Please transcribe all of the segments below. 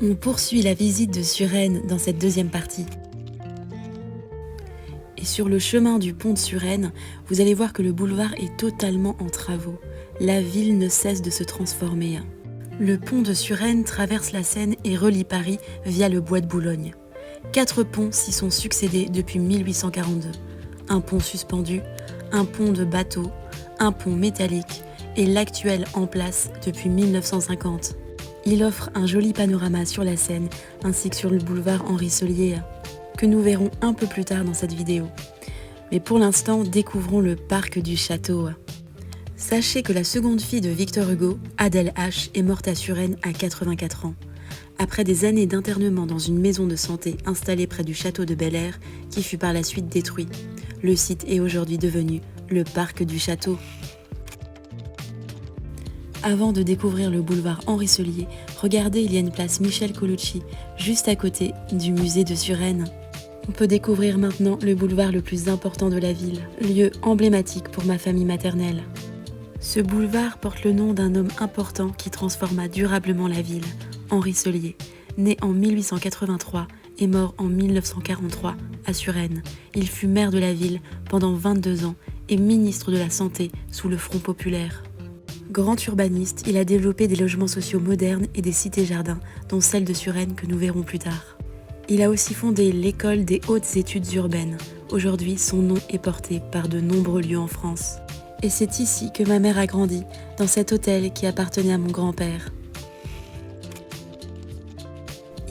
On poursuit la visite de Suresnes dans cette deuxième partie. Et sur le chemin du pont de Suresnes, vous allez voir que le boulevard est totalement en travaux. La ville ne cesse de se transformer. Le pont de Suresnes traverse la Seine et relie Paris via le bois de Boulogne. 4 ponts s'y sont succédés depuis 1842. Un pont suspendu, un pont de bateau, un pont métallique et l'actuel en place depuis 1950. Il offre un joli panorama sur la Seine ainsi que sur le boulevard Henri Solier, que nous verrons un peu plus tard dans cette vidéo. Mais pour l'instant, découvrons le parc du château. Sachez que la seconde fille de Victor Hugo, Adèle H, est morte à Suresnes à 84 ans, après des années d'internement dans une maison de santé installée près du château de Bel-Air, qui fut par la suite détruit. Le site est aujourd'hui devenu le parc du château. Avant de découvrir le boulevard Henri Solier, regardez, il y a une place Michel Colucci, juste à côté du musée de Suresnes. On peut découvrir maintenant le boulevard le plus important de la ville, lieu emblématique pour ma famille maternelle. Ce boulevard porte le nom d'un homme important qui transforma durablement la ville, Henri Solier, né en 1883 et mort en 1943 à Suresnes. Il fut maire de la ville pendant 22 ans et ministre de la Santé sous le Front populaire. Grand urbaniste, il a développé des logements sociaux modernes et des cités-jardins, dont celle de Suresnes que nous verrons plus tard. Il a aussi fondé l'école des hautes études urbaines. Aujourd'hui, son nom est porté par de nombreux lieux en France. Et c'est ici que ma mère a grandi, dans cet hôtel qui appartenait à mon grand-père.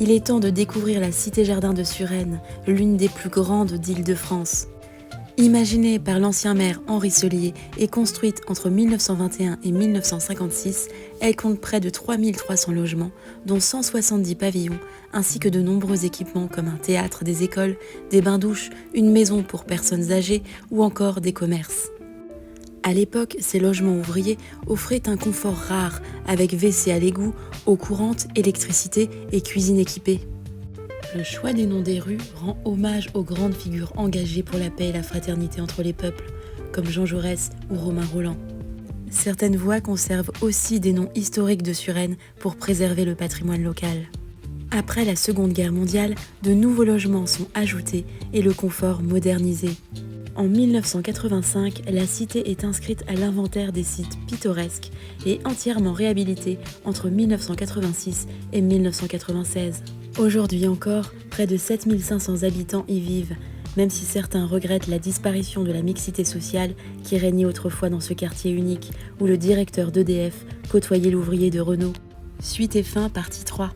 Il est temps de découvrir la cité-jardin de Suresnes, l'une des plus grandes d'Île-de-France. Imaginée par l'ancien maire Henri Solier et construite entre 1921 et 1956, elle compte près de 3300 logements, dont 170 pavillons, ainsi que de nombreux équipements comme un théâtre, des écoles, des bains-douches, une maison pour personnes âgées ou encore des commerces. À l'époque, ces logements ouvriers offraient un confort rare, avec WC à l'égout, eau courante, électricité et cuisine équipée. Le choix des noms des rues rend hommage aux grandes figures engagées pour la paix et la fraternité entre les peuples, comme Jean Jaurès ou Romain Rolland. Certaines voies conservent aussi des noms historiques de Suresnes pour préserver le patrimoine local. Après la Seconde Guerre mondiale, de nouveaux logements sont ajoutés et le confort modernisé. En 1985, la cité est inscrite à l'inventaire des sites pittoresques et entièrement réhabilitée entre 1986 et 1996. Aujourd'hui encore, près de 7500 habitants y vivent, même si certains regrettent la disparition de la mixité sociale qui régnait autrefois dans ce quartier unique où le directeur d'EDF côtoyait l'ouvrier de Renault. Suite et fin, partie 3.